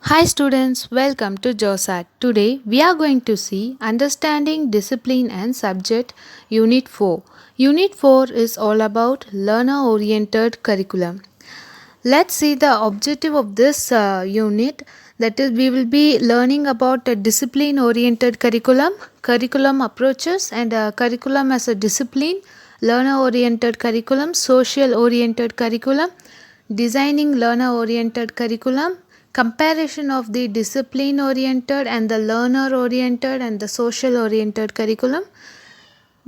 Hi students, welcome to JOSAT. Today we are going to see Understanding Discipline and Subject Unit 4. Unit 4 is all about learner oriented curriculum. Let's see the objective of this unit, that is we will be learning about a discipline oriented curriculum, curriculum approaches and curriculum as a discipline, learner oriented curriculum, social oriented curriculum, designing learner oriented curriculum, comparison of the discipline oriented and the learner oriented and the social oriented curriculum,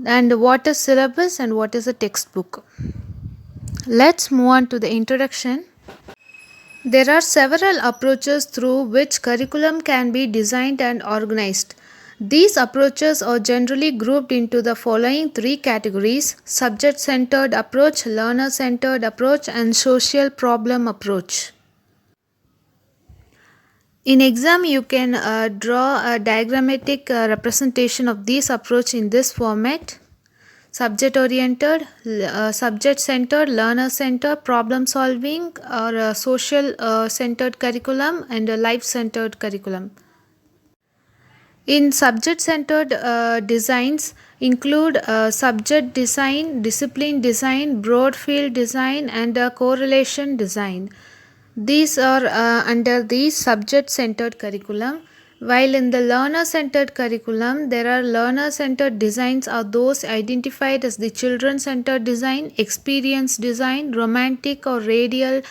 and what is syllabus and what is a textbook. Let's move on to the introduction. There are several approaches through which curriculum can be designed and organized. These approaches are generally grouped into the following three categories: subject centered approach, learner centered approach, and social problem approach. In exam, you can draw a diagrammatic representation of this approach in this format: subject oriented, subject centered, learner centered, problem solving, or social centered curriculum, and a life centered curriculum. In subject centered designs include subject design, discipline design, broad field design, and correlation design. These are under the subject centered curriculum. While in the learner centered curriculum, there are learner centered designs are those identified as the children centered design, experience design, romantic or radial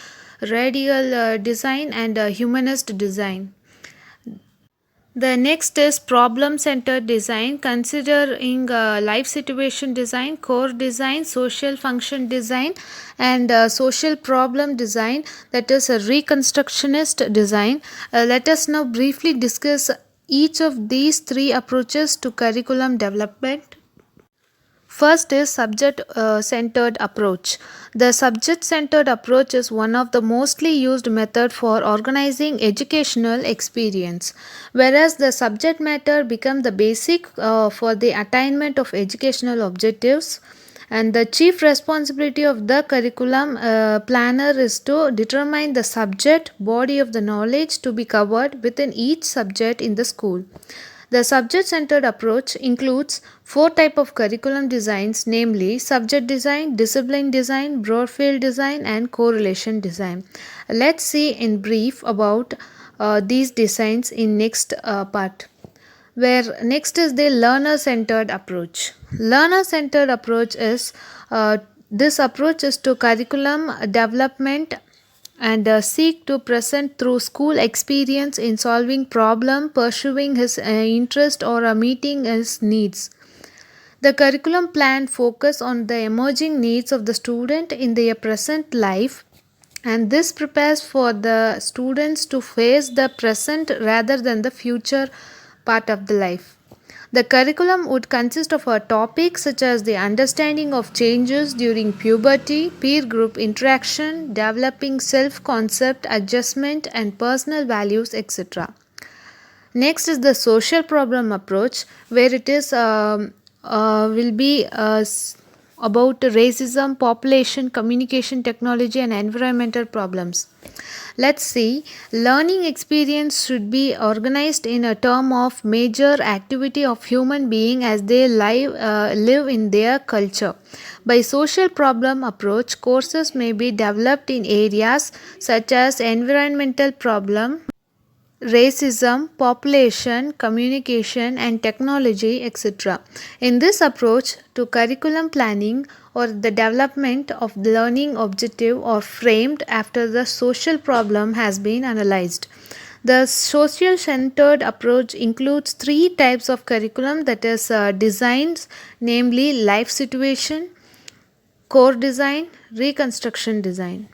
design, and humanist design. The next is problem centered design, considering life situation design, core design, social function design, and social problem design, that is a reconstructionist design. Let us now briefly discuss each of these three approaches to curriculum development. First is subject centered approach. The subject centered approach is one of the mostly used method for organizing educational experience, whereas the subject matter become the basic for the attainment of educational objectives, and the chief responsibility of the curriculum planner is to determine the subject body of the knowledge to be covered within each subject in the school. The subject centered approach includes four types of curriculum designs, namely subject design, discipline design, broad field design, and correlation design. Let's see in brief about these designs in next part. Where next is the learner centered approach. Learner centered approach is this approach is to curriculum development and seek to present through school experience in solving problem, pursuing his interest, or meeting his needs. The curriculum plan focus on the emerging needs of the student in their present life, and this prepares for the students to face the present rather than the future part of the life. The curriculum would consist of a topic such as the understanding of changes during puberty, peer group interaction, developing self concept, adjustment, and personal values, etc. Next is the social problem approach, where it is will be about racism, population, communication technology, and environmental problems. Let's see. Learning experience should be organized in a term of major activity of human being as they live in their culture. By social problem approach, courses may be developed in areas such as environmental problem, racism, population, communication, and technology, etc. In this approach to curriculum planning or the development of the learning objective are framed after the social problem has been analyzed. The social centered approach includes three types of curriculum, that is designs, namely life situation, core design, reconstruction design.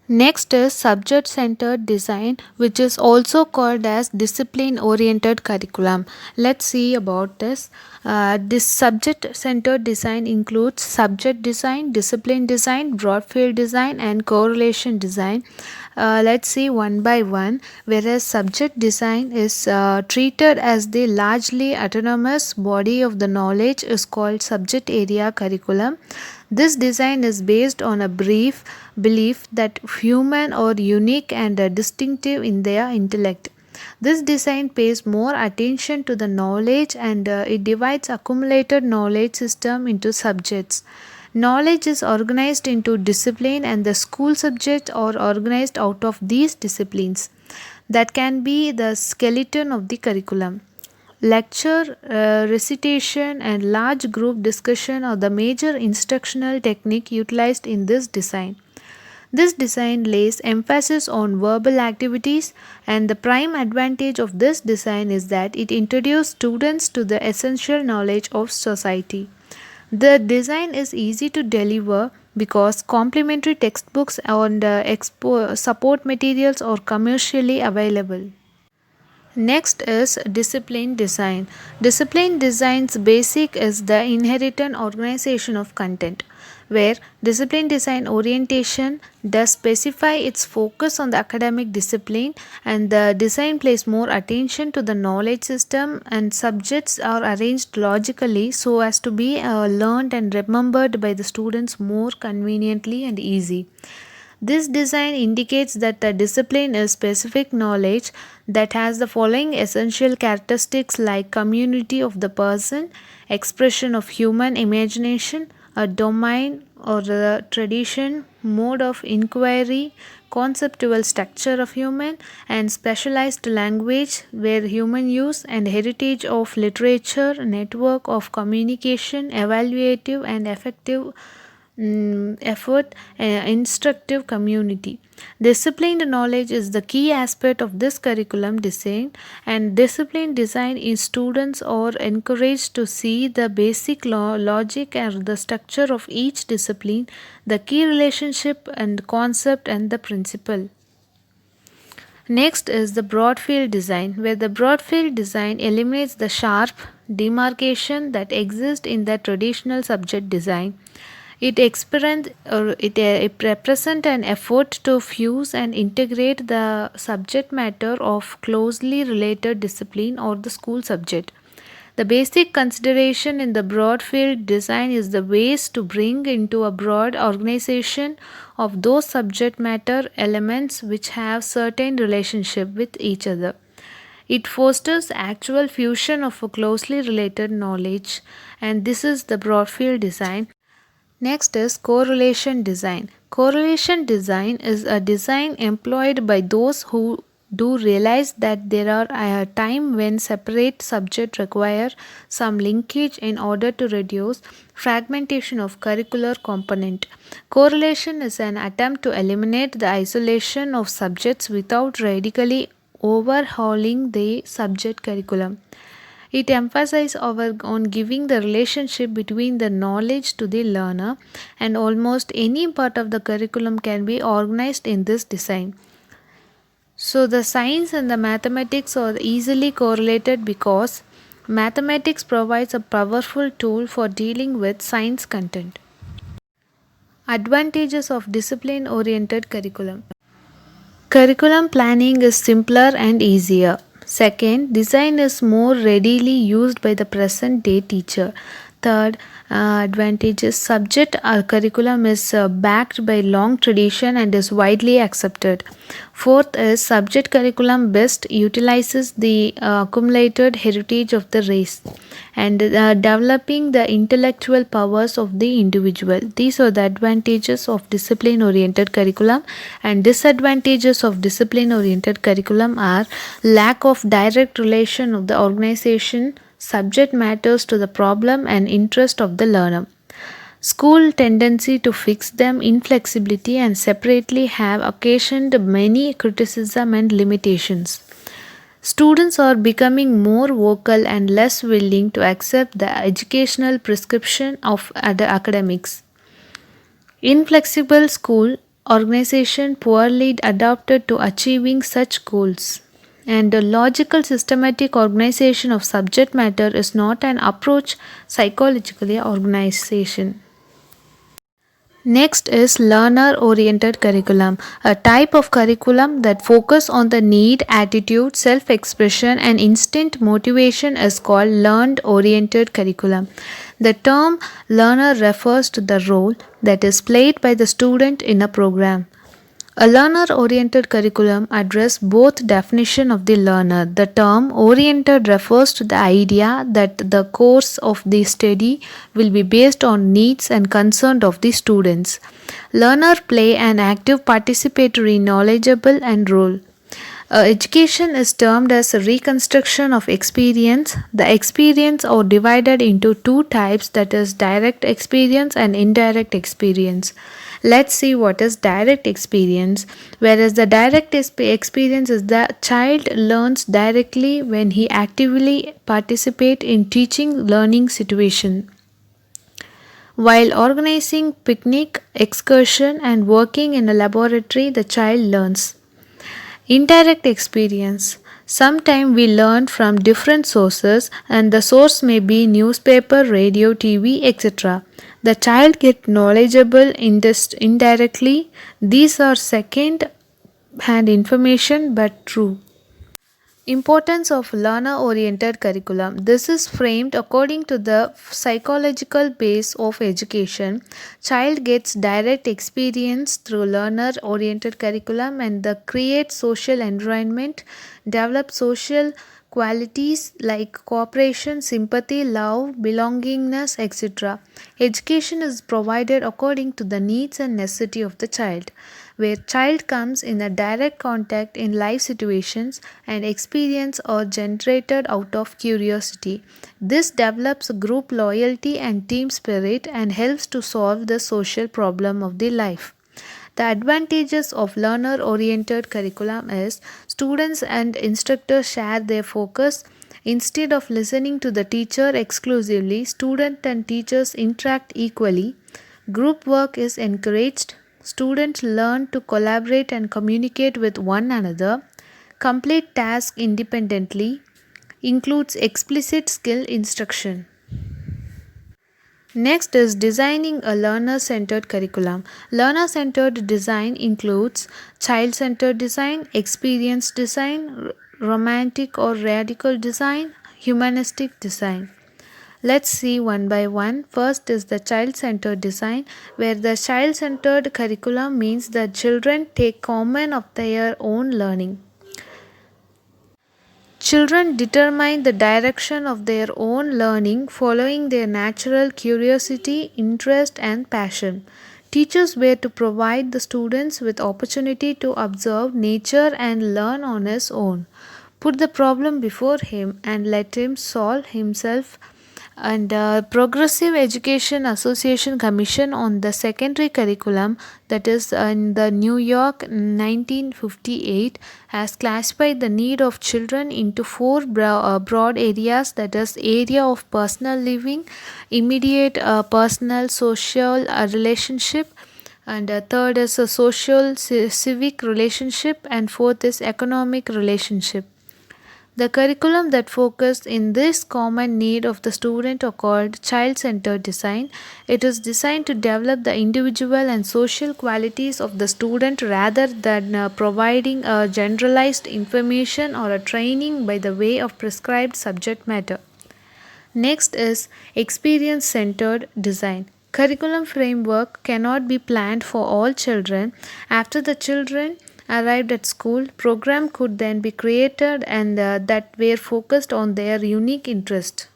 Next is subject centered design, which is also called as discipline oriented curriculum. Let's see about this. This subject centered design includes subject design, discipline design, broad field design, and correlation design. Let's see one by one. Whereas subject design is treated as the largely autonomous body of the knowledge is called subject area curriculum. This design is based on a brief belief that human are unique and distinctive in their intellect. This design pays more attention to the knowledge and it divides accumulated knowledge system into subjects. Knowledge is organized into discipline and the school subjects are organized out of these disciplines. That can be the skeleton of the curriculum. Lecture, recitation, and large group discussion are the major instructional technique utilized in this design. This design lays emphasis on verbal activities, and the prime advantage of this design is that it introduces students to the essential knowledge of society. The design is easy to deliver because complementary textbooks and support materials are commercially available. Next is discipline design. Discipline design's basic is the inherent organization of content, where discipline design orientation does specify its focus on the academic discipline and the design pays more attention to the knowledge system and subjects are arranged logically so as to be learned and remembered by the students more conveniently and easy. This design indicates that the discipline is specific knowledge that has the following essential characteristics like community of the person, expression of human imagination, a domain or a tradition, mode of inquiry, conceptual structure of human, and specialized language where human use and heritage of literature, network of communication, evaluative and effective effort, instructive community. Disciplined knowledge is the key aspect of this curriculum design, and disciplined design is students are encouraged to see the basic logic and the structure of each discipline, the key relationship and concept and the principle. Next is the broad field design, where the broad field design eliminates the sharp demarcation that exists in the traditional subject design. It represents an effort to fuse and integrate the subject matter of closely related discipline or the school subject. The basic consideration in the broad field design is the ways to bring into a broad organization of those subject matter elements which have certain relationship with each other. It fosters actual fusion of a closely related knowledge, and this is the broad field design. Next is correlation design. Correlation design is a design employed by those who do realize that there are a time when separate subjects require some linkage in order to reduce fragmentation of curricular component. Correlation is an attempt to eliminate the isolation of subjects without radically overhauling the subject curriculum. It emphasizes on giving the relationship between the knowledge to the learner, and almost any part of the curriculum can be organized in this design. So the science and the mathematics are easily correlated because mathematics provides a powerful tool for dealing with science content. Advantages of discipline oriented curriculum. Curriculum planning is simpler and easier. Second, design is more readily used by the present day teacher. Third, advantages subject curriculum is backed by long tradition and is widely accepted. Fourth is subject curriculum best utilizes the accumulated heritage of the race and developing the intellectual powers of the individual. These are the advantages of discipline oriented curriculum, and disadvantages of discipline oriented curriculum are lack of direct relation of the organization subject matters to the problem and interest of the learner. School tendency to fix them inflexibility and separately have occasioned many criticism and limitations. Students are becoming more vocal and less willing to accept the educational prescription of academics. Inflexible school organization poorly adapted to achieving such goals. And the logical systematic organization of subject matter is not an approach psychologically organization. Next is learner oriented curriculum, a type of curriculum that focus on the need, attitude, self-expression and instant motivation is called learned oriented curriculum. The term learner refers to the role that is played by the student in a program. A learner-oriented curriculum addresses both definition of the learner. The term oriented refers to the idea that the course of the study will be based on needs and concerns of the students. Learner play an active participatory knowledgeable and role. Education is termed as a reconstruction of experience. The experience are divided into two types, that is direct experience and indirect experience. Let's see what is direct experience. Whereas the direct experience is the child learns directly when he actively participate in teaching learning situation. While organizing picnic, excursion and working in a laboratory, the child learns. Indirect experience. Sometimes we learn from different sources and the source may be newspaper, radio, TV, etc. The child gets knowledgeable indirectly. These are second hand information but true. Importance of learner oriented curriculum. This is framed according to the psychological base of education. Child gets direct experience through learner oriented curriculum and the create social environment, develop social qualities like cooperation, sympathy, love, belongingness, etc. Education is provided according to the needs and necessity of the child, where child comes in a direct contact in life situations and experience are generated out of curiosity. This develops group loyalty and team spirit and helps to solve the social problem of the life. The advantages of learner oriented curriculum is students and instructors share their focus. Instead of listening to the teacher exclusively, students and teachers interact equally. Group work is encouraged. Students learn to collaborate and communicate with one another. Complete tasks independently. Includes explicit skill instruction. Next is designing a learner centered curriculum. Learner centered design includes child centered design, experience design, romantic or radical design, humanistic design. Let's see one by one. First is the child centered design, where the child centered curriculum means that children take command of their own learning. Children determine the direction of their own learning following their natural curiosity, interest, and passion. Teachers were to provide the students with opportunity to observe nature and learn on his own. Put the problem before him and let him solve himself. And Progressive Education Association Commission on the Secondary Curriculum, that is in the New York 1958, has classified the need of children into four broad areas, that is area of personal living, immediate personal social relationship, and third is a social civic relationship, and fourth is economic relationship. The curriculum that focus in this common need of the student are called child-centered design. It is designed to develop the individual and social qualities of the student rather than providing a generalized information or a training by the way of prescribed subject matter. Next is experience-centered design. Curriculum framework cannot be planned for all children. After the children arrived at school, program could then be created and that were focused on their unique interest.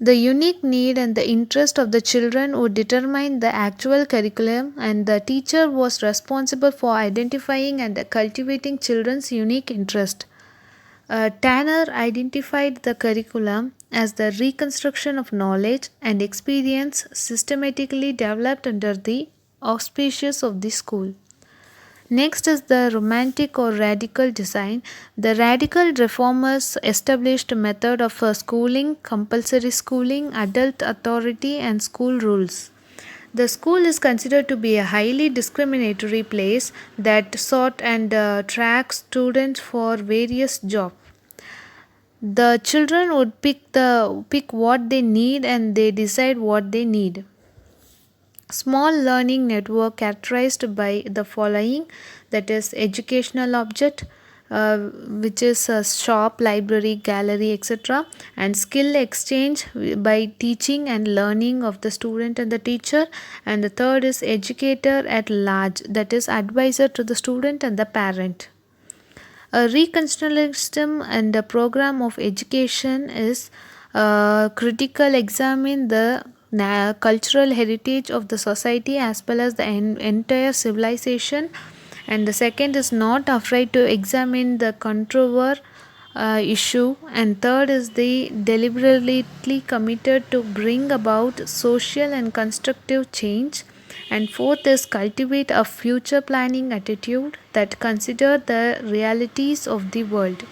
The unique need and the interest of the children would determine the actual curriculum, and the teacher was responsible for identifying and cultivating children's unique interest. Tanner identified the curriculum as the reconstruction of knowledge and experience systematically developed under the auspices of the school. Next is the romantic or radical design. The radical reformers established a method of schooling, compulsory schooling, adult authority, and school rules. The school is considered to be a highly discriminatory place that sought and tracks students for various jobs. The children would pick what they need and they decide what they need. Small learning network characterized by the following, that is educational object, which is a shop, library, gallery, etc., and skill exchange by teaching and learning of the student and the teacher. And the third is educator at large, that is advisor to the student and the parent. A reconstructionism and the program of education is critical examine the cultural heritage of the society as well as the entire civilization. And the second is not afraid to examine the controver issue. And third is the deliberately committed to bring about social and constructive change. And fourth is cultivate a future planning attitude that consider the realities of the world.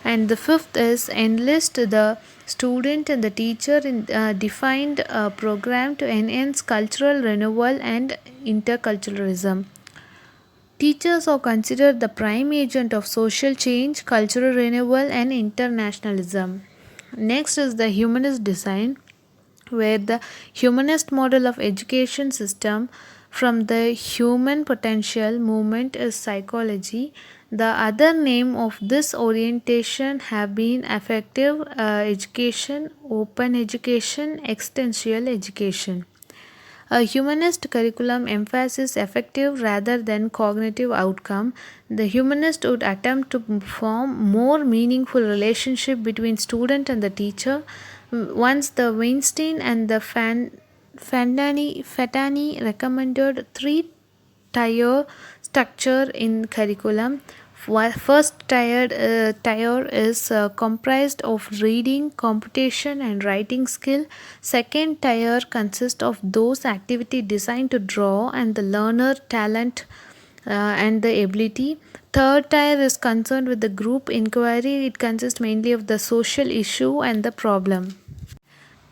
And the fifth is enlist the student and the teacher in a defined program to enhance cultural renewal and interculturalism. Teachers are considered the prime agent of social change, cultural renewal, and internationalism. Next is the humanist design, where the humanist model of education system from the human potential movement is psychology. The other name of this orientation have been affective education, open education, extensional education. A humanist curriculum emphasizes effective rather than cognitive outcome. The humanist would attempt to form more meaningful relationship between student and the teacher. Once the Weinstein and the Fatani recommended three-tier structure in curriculum. First tier is comprised of reading, computation, and writing skill. Second tier consists of those activity designed to draw and the learner talent and the ability. Third tier is concerned with the group inquiry. It consists mainly of the social issue and the problem.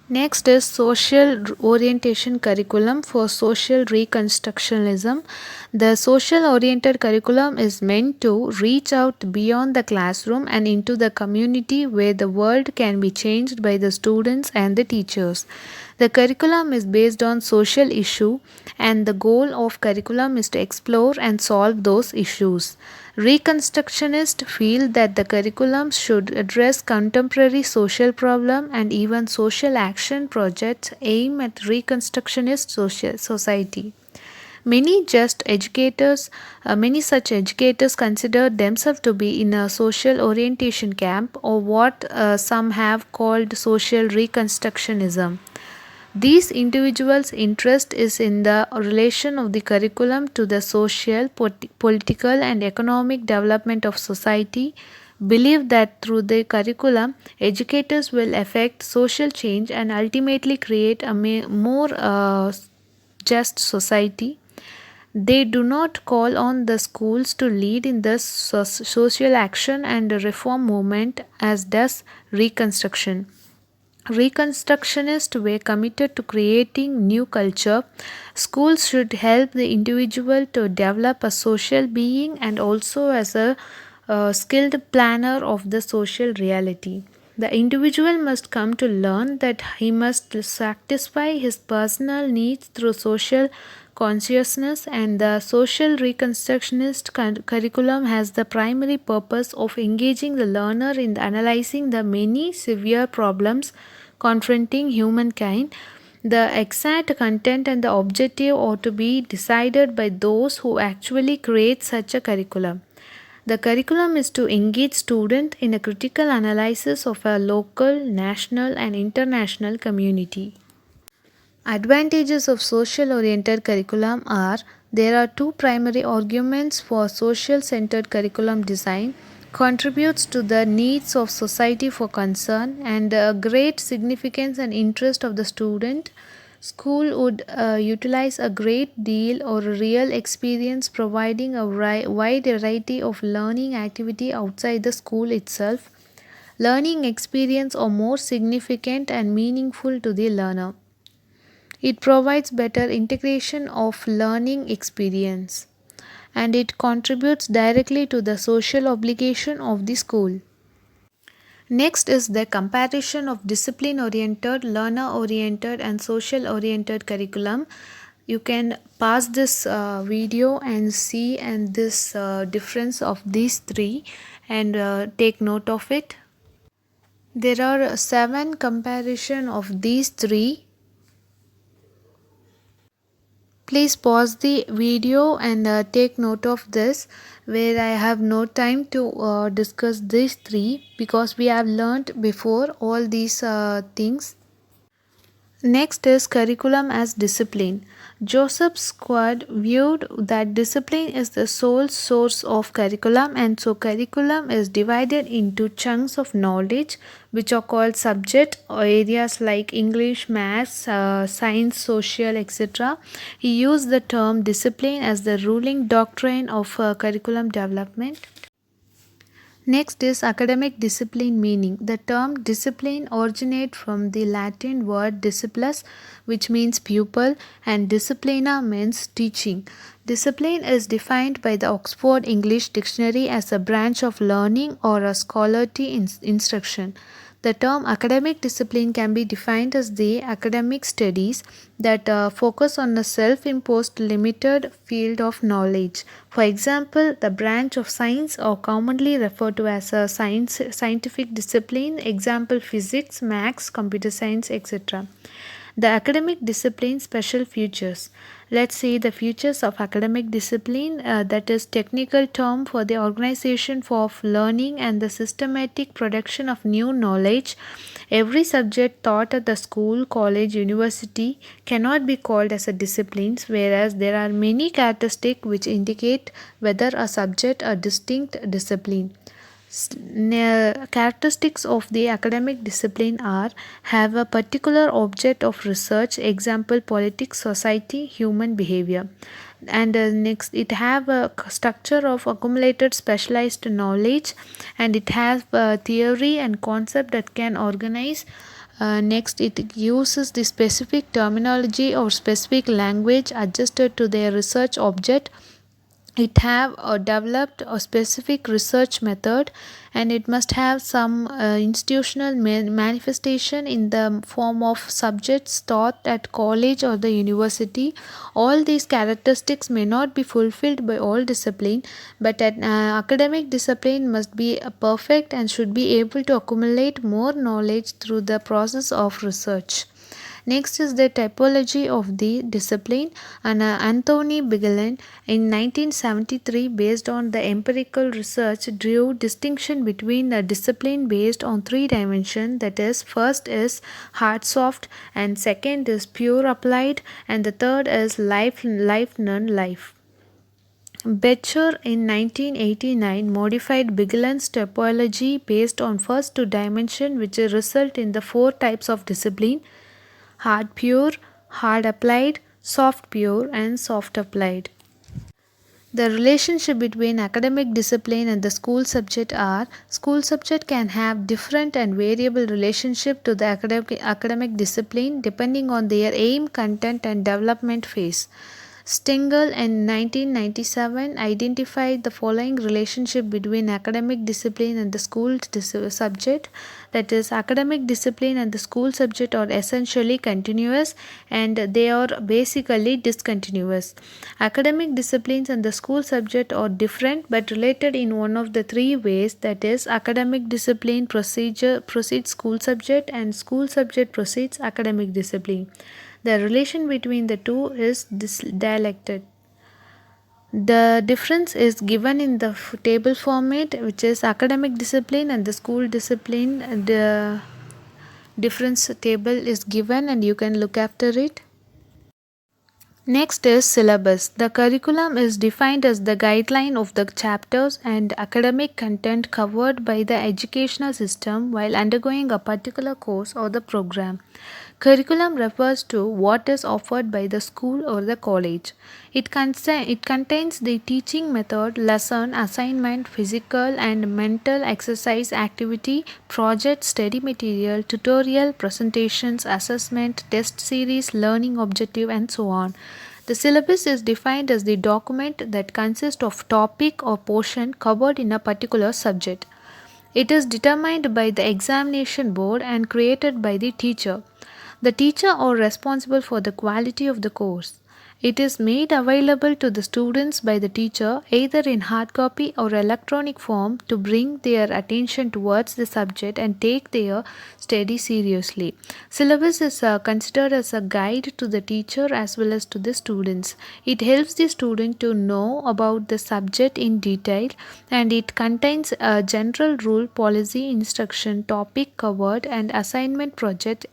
Next is social orientation curriculum for social reconstructionism. The social oriented curriculum is meant to reach out beyond the classroom and into the community where the world can be changed by the students and the teachers. The curriculum is based on social issue and the goal of curriculum is to explore and solve those issues. Reconstructionists feel that the curriculum should address contemporary social problems and even social action projects aim at reconstructionist society. Many such educators consider themselves to be in a social orientation camp or what some have called social reconstructionism. These individuals' interest is in the relation of the curriculum to the social, political, and economic development of society, believe that through the curriculum, educators will affect social change and ultimately create a more just society. They do not call on the schools to lead in the social action and reform movement as does Reconstruction. Reconstructionists were committed to creating new culture. Schools should help the individual to develop a social being and also as a skilled planner of the social reality. The individual must come to learn that he must satisfy his personal needs through social consciousness, and the social reconstructionist curriculum has the primary purpose of engaging the learner in analyzing the many severe problems confronting humankind. The exact content and the objective ought to be decided by those who actually create such a curriculum. The curriculum is to engage students in a critical analysis of a local, national, and international community. Advantages of social oriented curriculum are there are two primary arguments for social centered curriculum design contributes to the needs of society for concern and a great significance and interest of the student. School would utilize a great deal or real experience providing a wide variety of learning activity outside the school itself. Learning experience are more significant and meaningful to the learner. It provides better integration of learning experience and it contributes directly to the social obligation of the school. Next is the comparison of discipline oriented, learner oriented, and social oriented curriculum. You can pause this video and see and this difference of these three and take note of it. There are 7 comparison of these three. Please pause the video and take note of this, where I have no time to discuss these three because we have learnt before all these things. Next is curriculum as discipline. Joseph Squad viewed that discipline is the sole source of curriculum, and so curriculum is divided into chunks of knowledge which are called subject or areas like English, maths, science, social, etc. He used the term discipline as the ruling doctrine of curriculum development. Next is academic discipline meaning. The term discipline originates from the Latin word disciplus, which means pupil, and disciplina means teaching. Discipline is defined by the Oxford English Dictionary as a branch of learning or a scholarly instruction. The term academic discipline can be defined as the academic studies that focus on a self-imposed limited field of knowledge. For example, the branch of science are commonly referred to as a scientific discipline, example physics, maths, computer science, etc. The academic discipline special features. Let's see the features of academic discipline, that is technical term for the organization of learning and the systematic production of new knowledge. Every subject taught at the school, college, university cannot be called as a discipline, whereas there are many characteristics which indicate whether a subject a distinct discipline. Characteristics of the academic discipline are have a particular object of research, example politics, society, human behavior, and next it have a structure of accumulated specialized knowledge, and it has theory and concept that can organize. Next, it uses the specific terminology or specific language adjusted to their research object. It have developed a specific research method, and it must have some institutional manifestation in the form of subjects taught at college or the university. All these characteristics may not be fulfilled by all discipline, but an academic discipline must be perfect and should be able to accumulate more knowledge through the process of research. Next is the typology of the discipline, and Anthony Bigelow in 1973, based on the empirical research, drew distinction between a discipline based on 3 dimensions, that is, first is hard soft, and second is pure applied, and the third is life non-life. Becher in 1989 modified Bigelow's typology based on first 2 dimensions, which result in the 4 types of discipline: hard pure, hard applied, soft pure, and soft applied. The relationship between academic discipline and the school subject are: school subject can have different and variable relationship to the academic discipline depending on their aim, content, and development phase. Stengel in 1997 identified the following relationship between academic discipline and the school subject, that is, academic discipline and the school subject are essentially continuous and they are basically discontinuous. Academic disciplines and the school subject are different but related in one of the 3 ways, that is, academic discipline precedes school subject and school subject precedes academic discipline. The relation between the two is dialectic. The difference is given in the table format, which is academic discipline and the school discipline. The difference table is given and you can look after it. Next is syllabus. The curriculum is defined as the guideline of the chapters and academic content covered by the educational system while undergoing a particular course or the program. Curriculum refers to what is offered by the school or the college. It contains the teaching method, lesson, assignment, physical and mental exercise activity, project, study material, tutorial, presentations, assessment, test series, learning objective, and so on. The syllabus is defined as the document that consists of topic or portion covered in a particular subject. It is determined by the examination board and created by the teacher. The teacher are responsible for the quality of the course. It is made available to the students by the teacher either in hard copy or electronic form to bring their attention towards the subject and take their study seriously. Syllabus is considered as a guide to the teacher as well as to the students. It helps the student to know about the subject in detail, and it contains a general rule, policy, instruction, topic covered, and assignment project,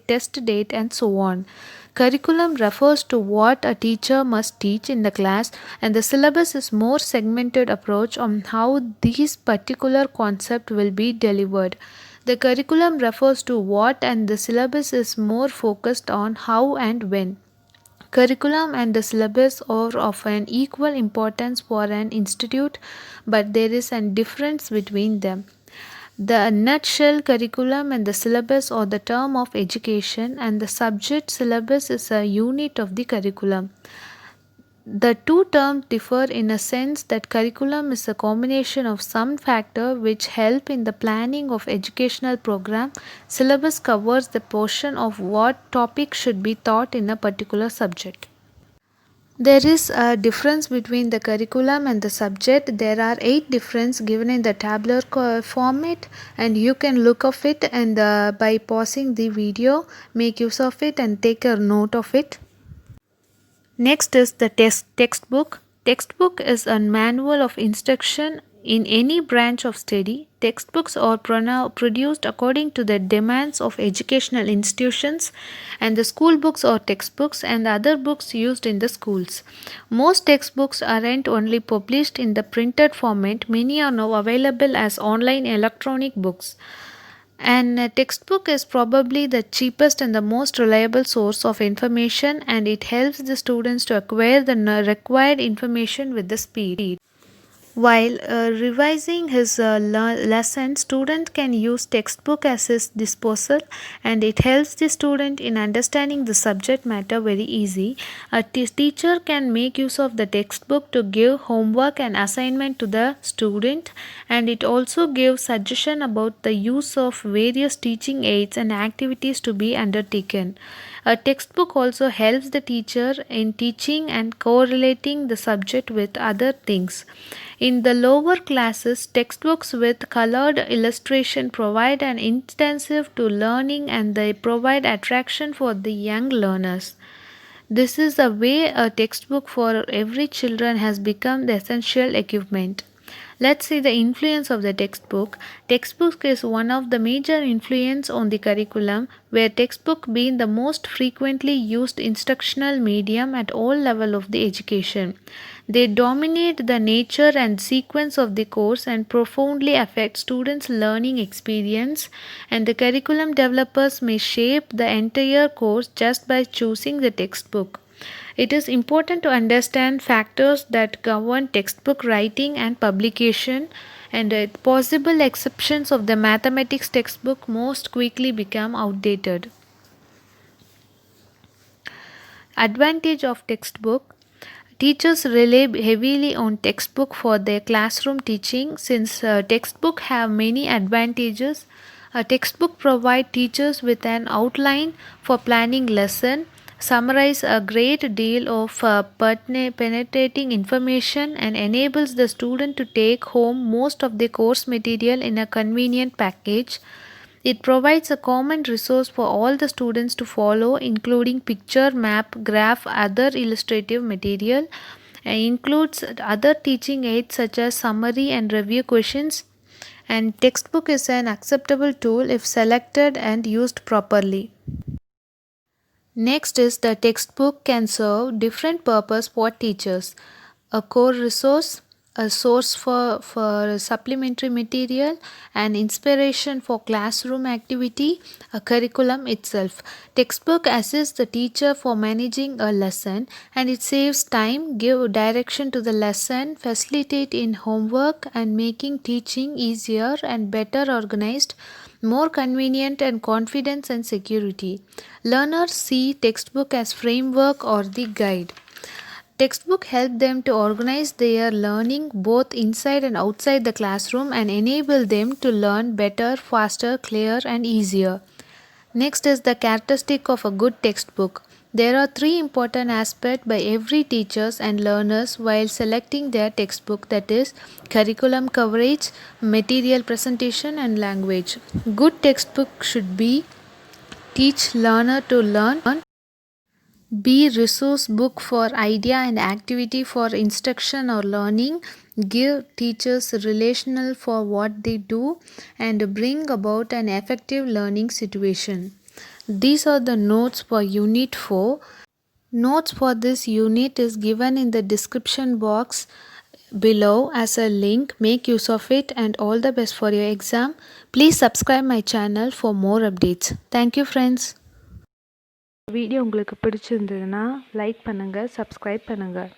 test date, and so on. Curriculum refers to what a teacher must teach in the class, and the syllabus is more segmented approach on how these particular concept will be delivered. The curriculum refers to what, and the syllabus is more focused on how and when. Curriculum and the syllabus are of an equal importance for an institute, but there is a difference between them. The nutshell, curriculum and the syllabus are the term of education, and the subject syllabus is a unit of the curriculum. The two terms differ in a sense that curriculum is a combination of some factor which help in the planning of educational program. Syllabus covers the portion of what topic should be taught in a particular subject. There is a difference between the curriculum and the subject. There are 8 differences given in the tabular format, and you can look of it, and by pausing the video make use of it and take a note of it. Next is the textbook. Textbook is a manual of instruction in any branch of study. Textbooks are produced according to the demands of educational institutions, and the school books are textbooks and other books used in the schools. Most textbooks aren't only published in the printed format, many are now available as online electronic books. And a textbook is probably the cheapest and the most reliable source of information, and it helps the students to acquire the required information with the speed. While revising his lesson, student can use textbook as his disposal, and it helps the student in understanding the subject matter very easy. A teacher can make use of the textbook to give homework and assignment to the student, and it also gives suggestion about the use of various teaching aids and activities to be undertaken. A textbook also helps the teacher in teaching and correlating the subject with other things. In the lower classes, textbooks with colored illustration provide an incentive to learning, and they provide attraction for the young learners. This is the way a textbook for every children has become the essential equipment. Let's see the influence of the textbook. Textbook is one of the major influence on the curriculum, where textbook being the most frequently used instructional medium at all level of the education. They dominate the nature and sequence of the course and profoundly affect students' learning experience, and the curriculum developers may shape the entire course just by choosing the textbook. It is important to understand factors that govern textbook writing and publication, and possible exceptions of the mathematics textbook most quickly become outdated. Advantage of textbook. Teachers rely heavily on textbook for their classroom teaching. Since textbook have many advantages, a textbook provide teachers with an outline for planning lesson, summarize a great deal of penetrating information, and enables the student to take home most of the course material in a convenient package. It provides a common resource for all the students to follow, including picture, map, graph, other illustrative material, and includes other teaching aids such as summary and review questions. And textbook is an acceptable tool if selected and used properly. Next is the textbook can serve different purpose for teachers. A core resource, a source for supplementary material, and inspiration for classroom activity, a curriculum itself. Textbook assists the teacher for managing a lesson, and it saves time, give direction to the lesson, facilitate in homework, and making teaching easier and better organized, more convenient, and confidence and security. Learners see textbook as framework or the guide. Textbook help them to organize their learning both inside and outside the classroom and enable them to learn better, faster, clearer, and easier. Next is the characteristic of a good textbook. There are three important aspects by every teachers and learners while selecting their textbook, that is curriculum coverage, material presentation and language. Good textbook should be teach learner to learn, be resource book for idea and activity for instruction or learning, give teachers relational for what they do, and bring about an effective learning situation. These are the notes for Unit 4. Notes for this unit is given in the description box below as a link. Make use of it and all the best for your exam. Please subscribe my channel for more updates. Thank you friends. Video உங்களுக்கு பிடிச்சிருந்ததுன்னா like பண்ணுங்கள், subscribe பண்ணுங்கள்.